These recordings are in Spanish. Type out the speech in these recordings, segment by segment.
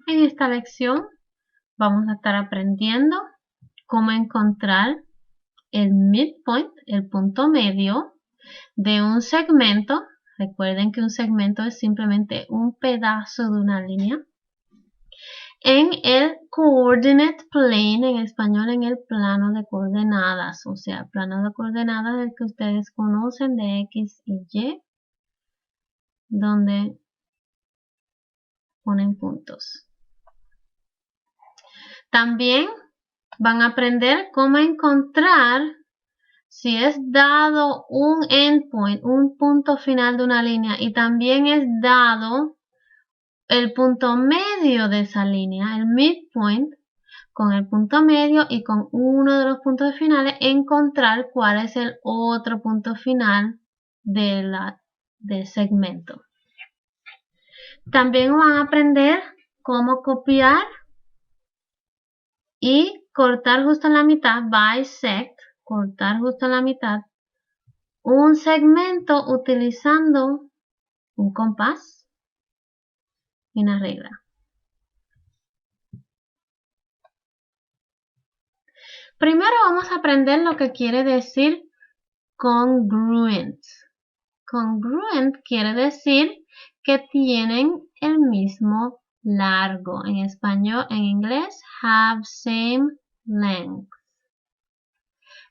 En esta lección vamos a estar aprendiendo cómo encontrar el midpoint, el punto medio de un segmento. Recuerden que un segmento es simplemente un pedazo de una línea. En el coordinate plane, en español en el plano de coordenadas, o sea, plano de coordenadas del que ustedes conocen de X y Y, donde ponen puntos. También van a aprender cómo encontrar si es dado un endpoint, un punto final de una línea, y también es dado el punto medio de esa línea, el midpoint, con el punto medio y con uno de los puntos finales, encontrar cuál es el otro punto final del segmento. También van a aprender cómo copiar y cortar justo en la mitad, bisect, cortar justo en la mitad, un segmento utilizando un compás y una regla. Primero vamos a aprender lo que quiere decir congruent. Congruent quiere decir que tienen el mismo largo. En español, en inglés, have same length.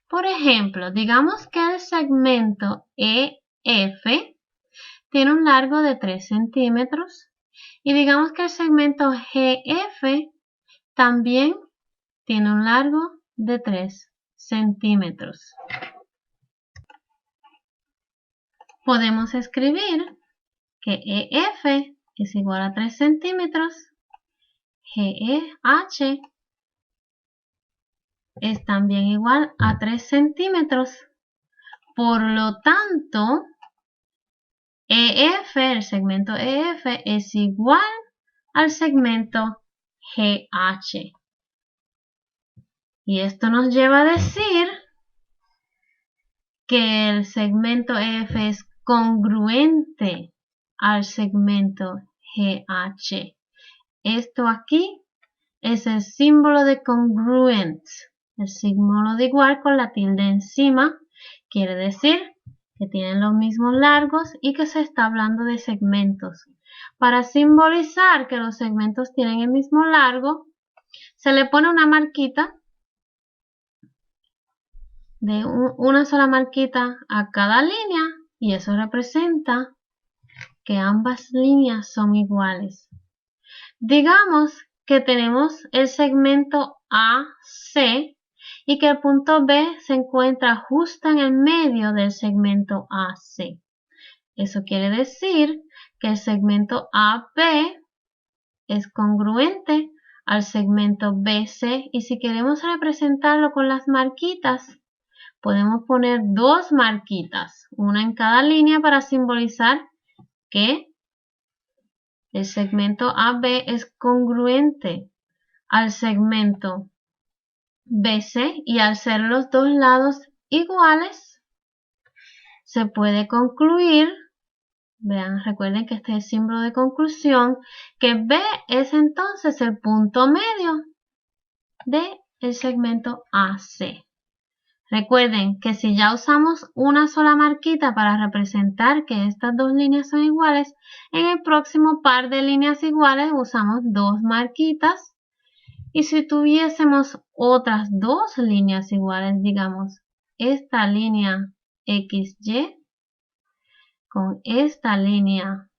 Por ejemplo, digamos que el segmento EF tiene un largo de 3 centímetros y digamos que el segmento GF también tiene un largo de 3 centímetros. Podemos escribir que EF es igual a 3 centímetros, GEH es también igual a 3 centímetros. Por lo tanto, EF, el segmento EF, es igual al segmento GH. Y esto nos lleva a decir que el segmento EF es congruente al segmento GH. Esto aquí es el símbolo de congruent, el símbolo de igual con la tilde encima, quiere decir que tienen los mismos largos y que se está hablando de segmentos. Para simbolizar que los segmentos tienen el mismo largo, se le pone una marquita, de una sola marquita a cada línea, y eso representa que ambas líneas son iguales. Digamos que tenemos el segmento AC y que el punto B se encuentra justo en el medio del segmento AC. Eso quiere decir que el segmento AB es congruente al segmento BC, y si queremos representarlo con las marquitas, podemos poner dos marquitas, una en cada línea para simbolizar que el segmento AB es congruente al segmento BC, y al ser los dos lados iguales, se puede concluir, vean, recuerden que este es el símbolo de conclusión, que B es entonces el punto medio del segmento AC. Recuerden que si ya usamos una sola marquita para representar que estas dos líneas son iguales, en el próximo par de líneas iguales usamos dos marquitas. Y si tuviésemos otras dos líneas iguales, digamos, esta línea XY con esta línea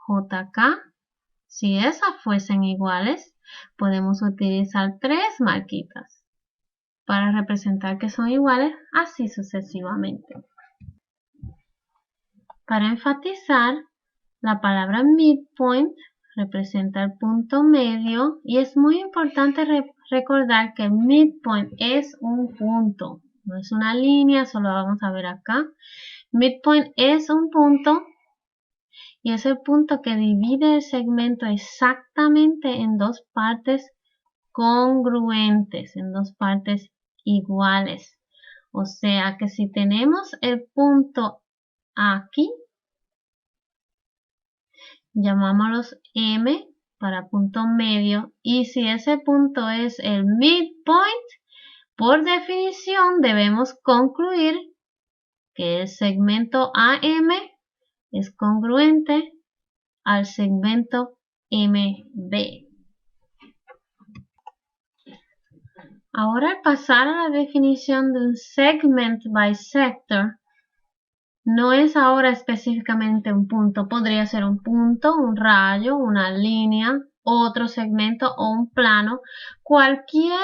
JK, si esas fuesen iguales, podemos utilizar tres marquitas para representar que son iguales, así sucesivamente. Para enfatizar, la palabra midpoint representa el punto medio, y es muy importante recordar que el midpoint es un punto, no es una línea, solo vamos a ver acá. Midpoint es un punto y es el punto que divide el segmento exactamente en dos partes congruentes, en dos partes iguales. O sea que si tenemos el punto aquí, Llamámoslos M para punto medio. Y si ese punto es el midpoint, por definición debemos concluir que el segmento AM es congruente al segmento MB. Ahora, al pasar a la definición de un segment bisector, no es ahora específicamente un punto, podría ser un punto, un rayo, una línea, otro segmento o un plano, cualquiera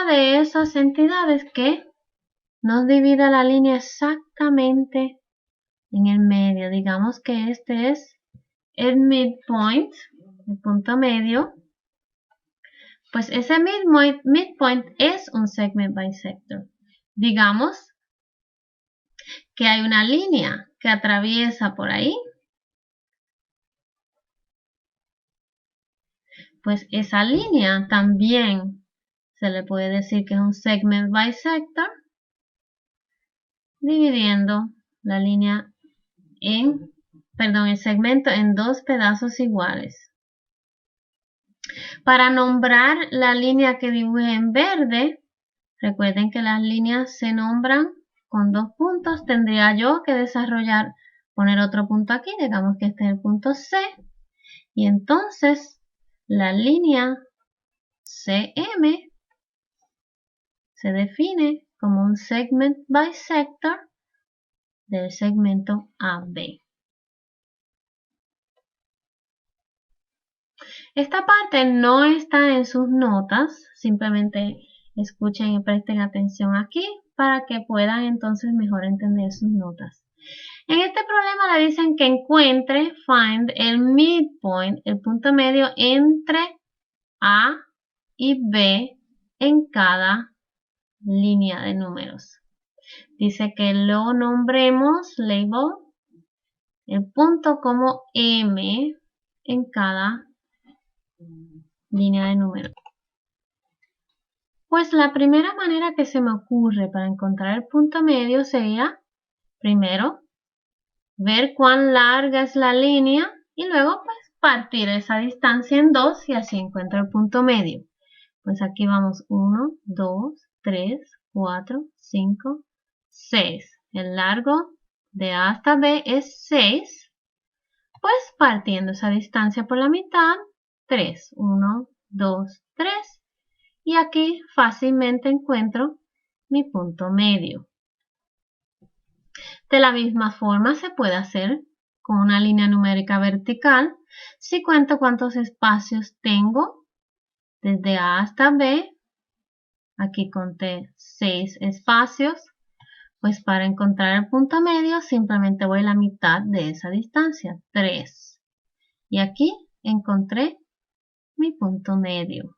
de esas entidades que nos divida la línea exactamente en el medio. Digamos que este es el midpoint, el punto medio. Pues ese midpoint es un segment bisector. Digamos que hay una línea que atraviesa por ahí. Pues esa línea también se le puede decir que es un segment bisector, dividiendo la línea el segmento en dos pedazos iguales. Para nombrar la línea que dibujé en verde, recuerden que las líneas se nombran con dos puntos. Tendría yo que poner otro punto aquí, digamos que este es el punto C, y entonces la línea CM se define como un segment bisector del segmento AB. Esta parte no está en sus notas, simplemente escuchen y presten atención aquí para que puedan entonces mejor entender sus notas. En este problema le dicen que encuentre, find, el midpoint, el punto medio entre A y B en cada línea de números. Dice que lo nombremos, label, el punto como M en cada línea de números. Pues la primera manera que se me ocurre para encontrar el punto medio sería, primero, ver cuán larga es la línea y luego pues partir esa distancia en dos y así encuentro el punto medio. Pues aquí vamos 1, 2, 3, 4, 5, 6. El largo de A hasta B es 6. Pues partiendo esa distancia por la mitad, 3. 1, 2, 3. Y aquí fácilmente encuentro mi punto medio. De la misma forma se puede hacer con una línea numérica vertical. Si cuento cuántos espacios tengo desde A hasta B, aquí conté 6 espacios, pues para encontrar el punto medio simplemente voy a la mitad de esa distancia, 3. Y aquí encontré mi punto medio.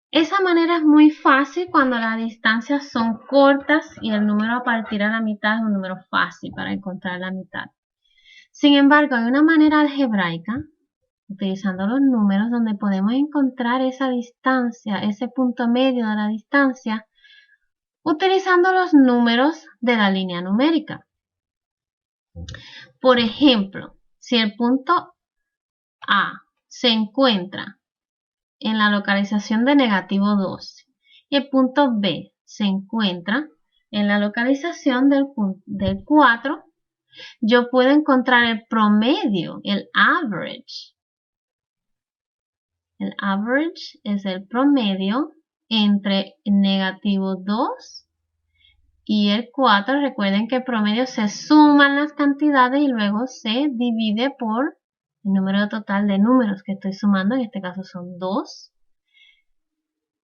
Esa manera es muy fácil cuando las distancias son cortas y el número a partir a la mitad es un número fácil para encontrar la mitad. Sin embargo, hay una manera algebraica, utilizando los números, donde podemos encontrar esa distancia, ese punto medio de la distancia, utilizando los números de la línea numérica. Por ejemplo, si el punto A se encuentra en la localización de negativo 12 y el punto B se encuentra en la localización del 4, yo puedo encontrar el promedio, el average. El average es el promedio entre negativo 2 y el 4. Recuerden que el promedio se suman las cantidades y luego se divide por el número total de números que estoy sumando. En este caso son 2.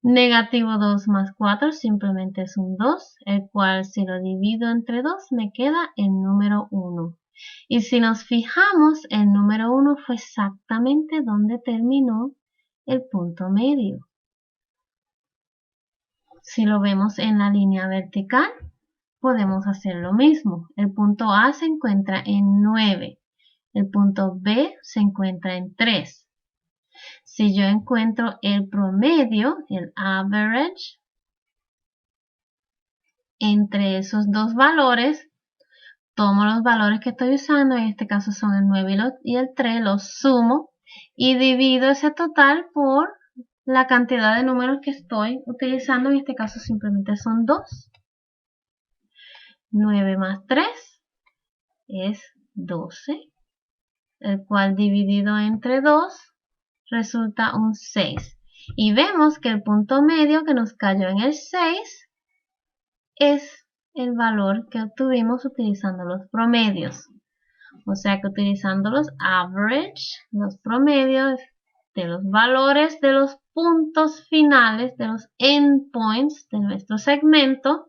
Negativo 2 más 4 simplemente es un 2, el cual si lo divido entre 2 me queda el número 1. Y si nos fijamos, el número 1 fue exactamente donde terminó el punto medio. Si lo vemos en la línea vertical, podemos hacer lo mismo. El punto A se encuentra en 9, el punto B se encuentra en 3. Si yo encuentro el promedio, el average, entre esos dos valores, tomo los valores que estoy usando, en este caso son el 9 y el 3, los sumo y divido ese total por la cantidad de números que estoy utilizando, en este caso simplemente son 2. 9 más 3 es 12, el cual dividido entre 2 resulta un 6. Y vemos que el punto medio que nos cayó en el 6 es el valor que obtuvimos utilizando los promedios. O sea que utilizando los average, los promedios de los valores de los puntos finales, de los endpoints de nuestro segmento,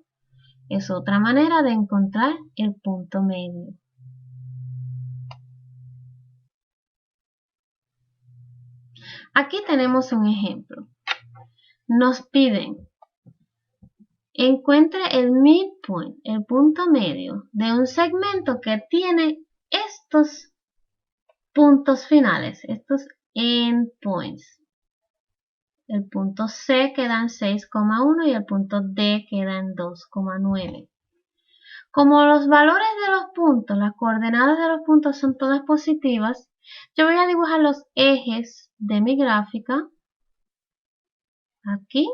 es otra manera de encontrar el punto medio. Aquí tenemos un ejemplo. Nos piden encuentre el midpoint, el punto medio de un segmento que tiene estos puntos finales, estos endpoints. El punto C queda en 6,1 y el punto D queda en 2,9. Como los valores de los puntos, las coordenadas de los puntos son todas positivas, yo voy a dibujar los ejes de mi gráfica aquí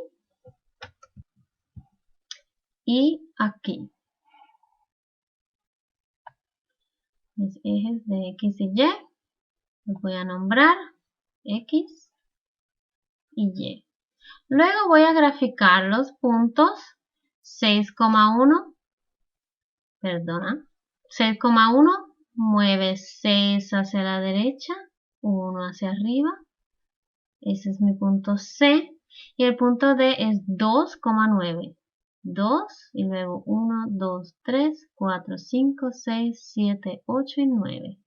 y aquí. Mis ejes de X y Y los voy a nombrar X y Y. Luego voy a graficar los puntos 6,1, 6,1 mueve 6 hacia la derecha, 1 hacia arriba. Ese es mi punto C. Y el punto D es 2,9. 2 y luego 1, 2, 3, 4, 5, 6, 7, 8 y 9.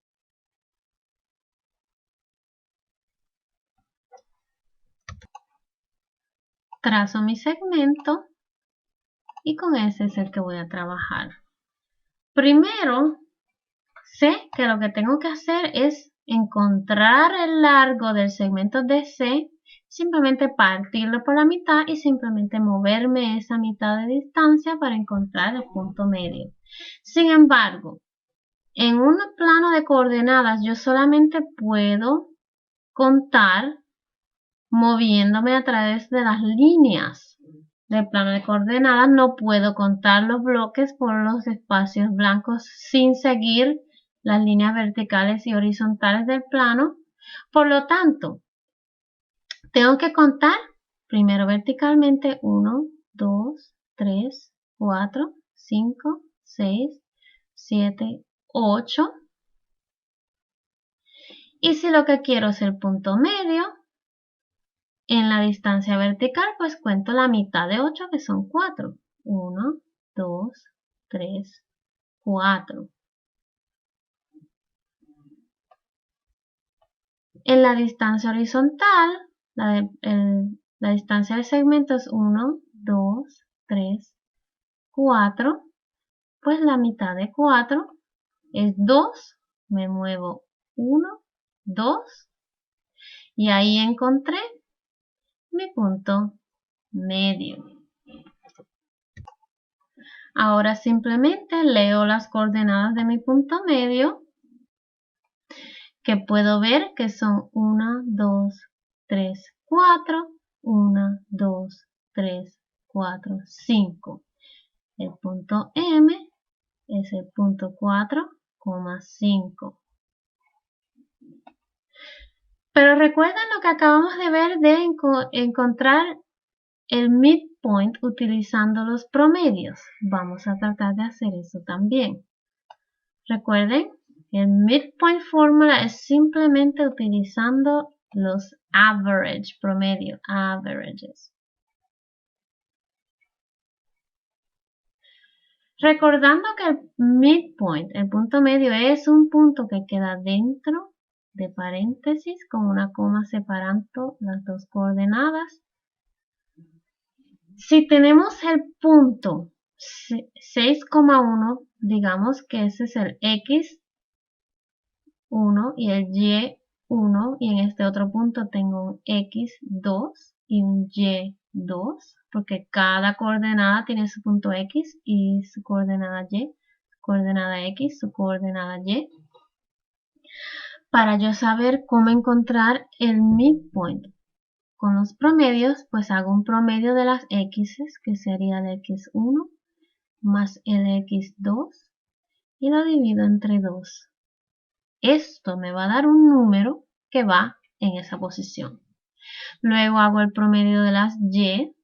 Trazo mi segmento y con ese es el que voy a trabajar. Primero, sé que lo que tengo que hacer es encontrar el largo del segmento DC, simplemente partirlo por la mitad y simplemente moverme esa mitad de distancia para encontrar el punto medio. Sin embargo, en un plano de coordenadas yo solamente puedo contar moviéndome a través de las líneas del plano de coordenadas. No puedo contar los bloques por los espacios blancos sin seguir las líneas verticales y horizontales del plano. Por lo tanto, tengo que contar primero verticalmente 1, 2, 3, 4, 5, 6, 7, 8. Y si lo que quiero es el punto medio, en la distancia vertical, pues cuento la mitad de 8, que son 4. 1, 2, 3, 4. En la distancia horizontal, la distancia del segmento es 1, 2, 3, 4. Pues la mitad de 4 es 2. Me muevo 1, 2. Y ahí encontré mi punto medio. Ahora simplemente leo las coordenadas de mi punto medio, que puedo ver que son 1, 2, 3, 4, 1, 2, 3, 4, 5. El punto M es el punto 4,5. Pero recuerden lo que acabamos de ver de encontrar el midpoint utilizando los promedios. Vamos a tratar de hacer eso también. Recuerden, el midpoint fórmula es simplemente utilizando los average, promedio, averages. Recordando que el midpoint, el punto medio, es un punto que queda dentro de paréntesis con una coma separando las dos coordenadas. Si tenemos el punto 6,1, digamos que ese es el X1 y el Y1, y en este otro punto tengo un X2 y un Y2, porque cada coordenada tiene su punto X y su coordenada Y. coordenada X, su coordenada Y, para yo saber cómo encontrar el midpoint. Con los promedios, pues hago un promedio de las X's, que sería el X1 más el X2, y lo divido entre 2. Esto me va a dar un número que va en esa posición. Luego hago el promedio de las Y.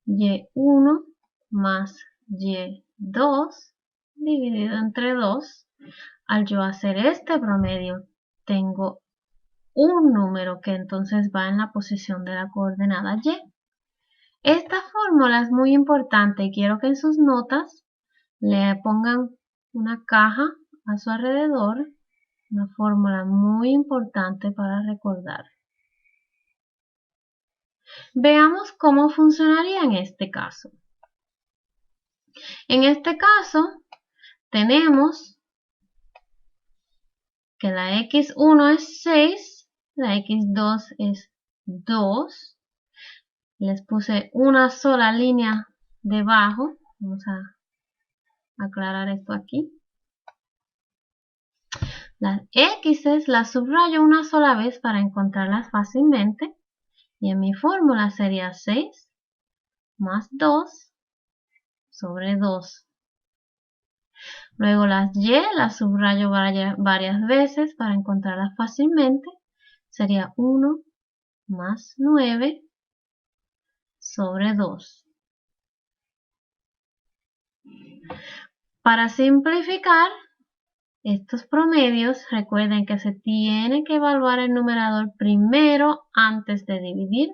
Y1 más Y2 dividido entre 2. Al yo hacer este promedio, tengo un número que entonces va en la posición de la coordenada Y. Esta fórmula es muy importante y quiero que en sus notas le pongan una caja a su alrededor, una fórmula muy importante para recordar. Veamos cómo funcionaría en este caso. En este caso, tenemos que la X1 es 6, la X2 es 2. Les puse una sola línea debajo. Vamos a aclarar esto aquí. Las X's las subrayo una sola vez para encontrarlas fácilmente. Y en mi fórmula sería 6 más 2 sobre 2. Luego las Y las subrayo varias veces para encontrarlas fácilmente. Sería 1 más 9 sobre 2. Para simplificar estos promedios, recuerden que se tiene que evaluar el numerador primero antes de dividir.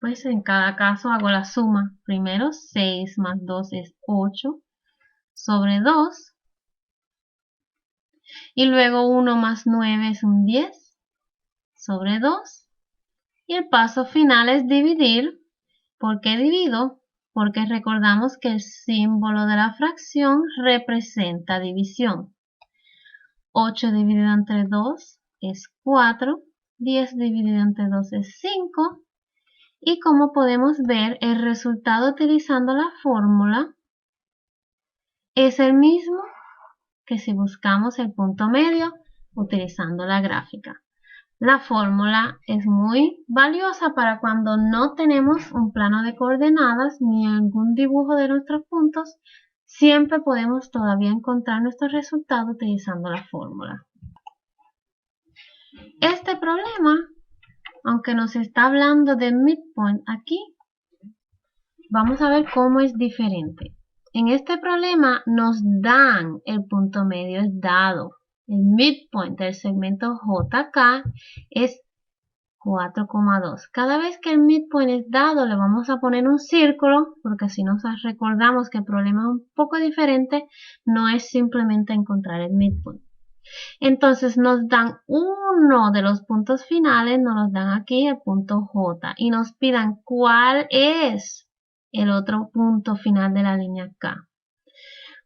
Pues en cada caso hago la suma. Primero 6 más 2 es 8 sobre 2. Y luego 1 más 9 es un 10 sobre 2. Y el paso final es dividir. ¿Por qué divido? Porque recordamos que el símbolo de la fracción representa división. 8 dividido entre 2 es 4. 10 dividido entre 2 es 5. Y como podemos ver, el resultado utilizando la fórmula es el mismo que si buscamos el punto medio utilizando la gráfica. La fórmula es muy valiosa para cuando no tenemos un plano de coordenadas ni algún dibujo de nuestros puntos. Siempre podemos todavía encontrar nuestro resultado utilizando la fórmula. Este problema, aunque nos está hablando de midpoint aquí, vamos a ver cómo es diferente. En este problema nos dan el punto medio, es dado. El midpoint del segmento JK es 4,2. Cada vez que el midpoint es dado, le vamos a poner un círculo, porque si nos recordamos que el problema es un poco diferente, no es simplemente encontrar el midpoint. Entonces nos dan uno de los puntos finales, nos dan aquí el punto J y nos pidan cuál es el otro punto final de la línea K.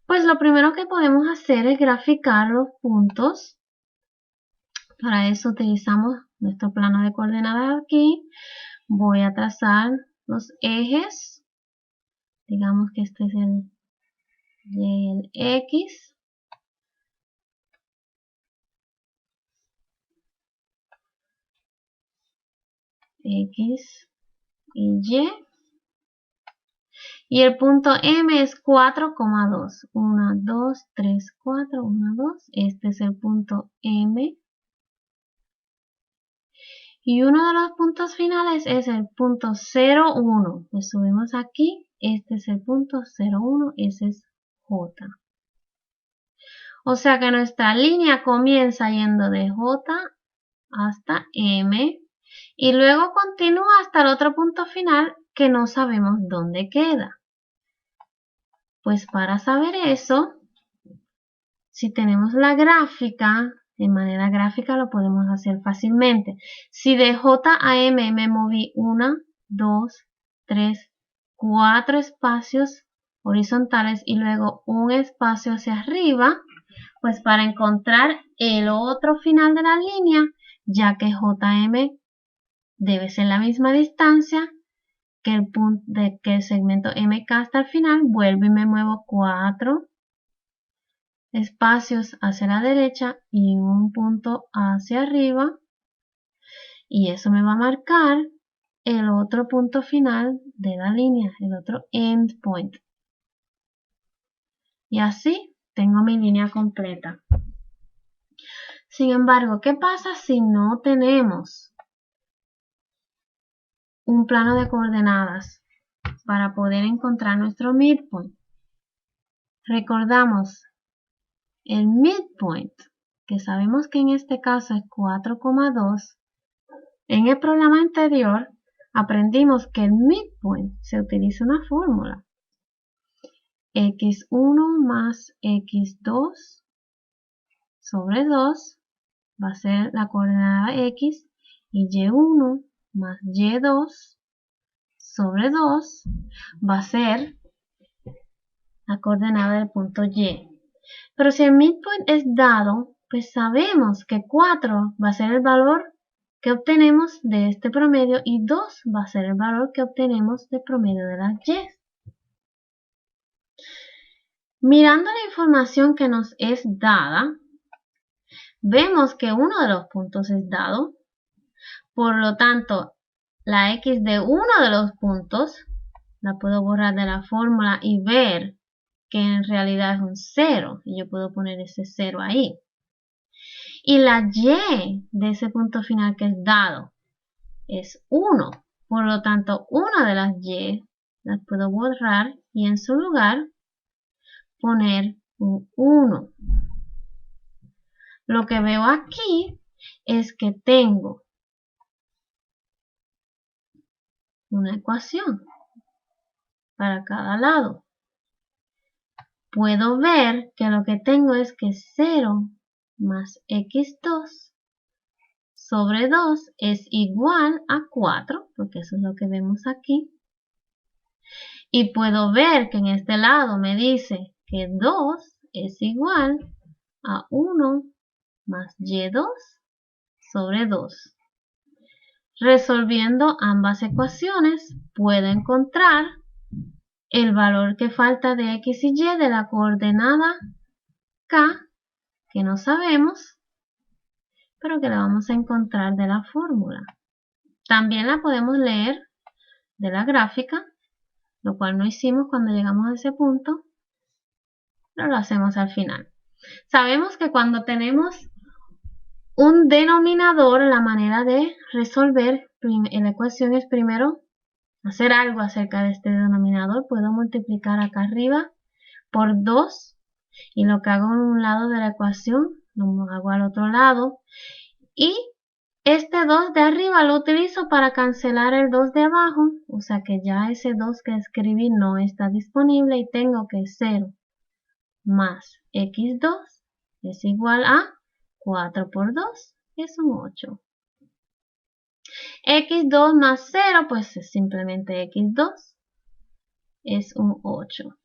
Pues lo primero que podemos hacer es graficar los puntos. Para eso utilizamos nuestro plano de coordenadas aquí. Voy a trazar los ejes. Digamos que este es el Y y el X. X y Y. Y el punto M es 4,2. 1, 2, 3, 4, 1, 2. Este es el punto M. Y uno de los puntos finales es el punto 0,1. Le subimos aquí. Este es el punto 0,1. Ese es J. O sea que nuestra línea comienza yendo de J hasta M. Y luego continúa hasta el otro punto final que no sabemos dónde queda. Pues para saber eso, si tenemos la gráfica, de manera gráfica lo podemos hacer fácilmente. Si de J a M me moví 1, 2, 3, 4 espacios horizontales y luego un espacio hacia arriba, pues para encontrar el otro final de la línea, ya que JM debe ser la misma distancia, que el segmento MK hasta el final, vuelvo y me muevo 4 espacios hacia la derecha y un punto hacia arriba, y eso me va a marcar el otro punto final de la línea, el otro endpoint. Y así tengo mi línea completa. Sin embargo, ¿qué pasa si no tenemos un plano de coordenadas para poder encontrar nuestro midpoint? Recordamos el midpoint, que sabemos que en este caso es 4,2. En el programa anterior aprendimos que el midpoint se utiliza una fórmula. X1 más X2 sobre 2 va a ser la coordenada X, y Y1 más Y2 sobre 2 va a ser la coordenada del punto Y. Pero si el midpoint es dado, pues sabemos que 4 va a ser el valor que obtenemos de este promedio y 2 va a ser el valor que obtenemos del promedio de las Y. Mirando la información que nos es dada, vemos que uno de los puntos es dado, por lo tanto, la X de uno de los puntos la puedo borrar de la fórmula y ver que en realidad es un 0, y yo puedo poner ese 0 ahí. Y la Y de ese punto final que es dado es 1, por lo tanto, una de las Y las puedo borrar y en su lugar poner un 1. Lo que veo aquí es que tengo una ecuación para cada lado. Puedo ver que lo que tengo es que 0 más x2 sobre 2 es igual a 4, porque eso es lo que vemos aquí. Y puedo ver que en este lado me dice que 2 es igual a 1 más y2 sobre 2. Resolviendo ambas ecuaciones, puedo encontrar el valor que falta de x y y de la coordenada k, que no sabemos, pero que la vamos a encontrar de la fórmula. También la podemos leer de la gráfica, lo cual no hicimos cuando llegamos a ese punto, pero lo hacemos al final. Sabemos que cuando tenemos un denominador, la manera de resolver la ecuación es primero hacer algo acerca de este denominador. Puedo multiplicar acá arriba por 2 y lo que hago en un lado de la ecuación lo hago al otro lado, y este 2 de arriba lo utilizo para cancelar el 2 de abajo, o sea que ya ese 2 que escribí no está disponible y tengo que 0 más x2 es igual a 4 por 2 es un 8. x2 más 0 pues es simplemente x2 es un 8.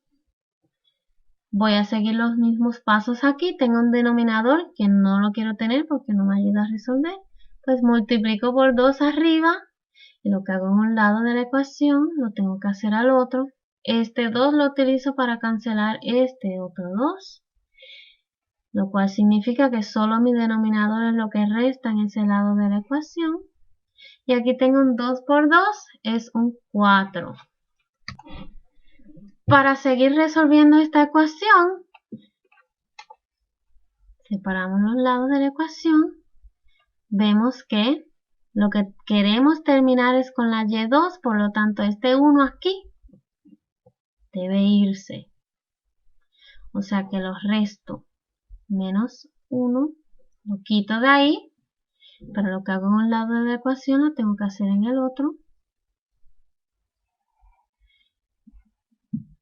Voy a seguir los mismos pasos aquí. Tengo un denominador que no lo quiero tener porque no me ayuda a resolver. Pues multiplico por 2 arriba y lo que hago en un lado de la ecuación lo tengo que hacer al otro. Este 2 lo utilizo para cancelar este otro 2, lo cual significa que solo mi denominador es lo que resta en ese lado de la ecuación. Y aquí tengo un 2 por 2, es un 4. Para seguir resolviendo esta ecuación, separamos los lados de la ecuación. Vemos que lo que queremos terminar es con la y2, por lo tanto este 1 aquí debe irse. O sea que lo resto menos 1, lo quito de ahí, pero lo que hago en un lado de la ecuación lo tengo que hacer en el otro.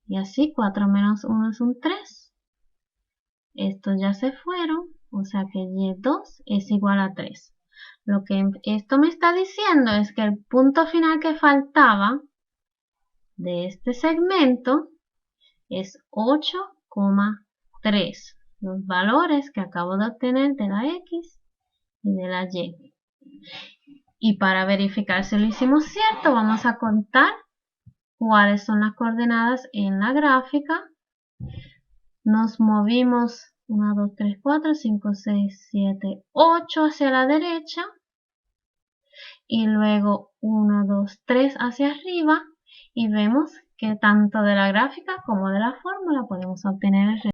Y así 4 menos 1 es un 3. Estos ya se fueron, o sea que y2 es igual a 3. Lo que esto me está diciendo es que el punto final que faltaba de este segmento es 8,3. Los valores que acabo de obtener de la X y de la Y. Y para verificar si lo hicimos cierto, vamos a contar cuáles son las coordenadas en la gráfica. Nos movimos 1, 2, 3, 4, 5, 6, 7, 8 hacia la derecha y luego 1, 2, 3 hacia arriba y vemos que tanto de la gráfica como de la fórmula podemos obtener el resultado.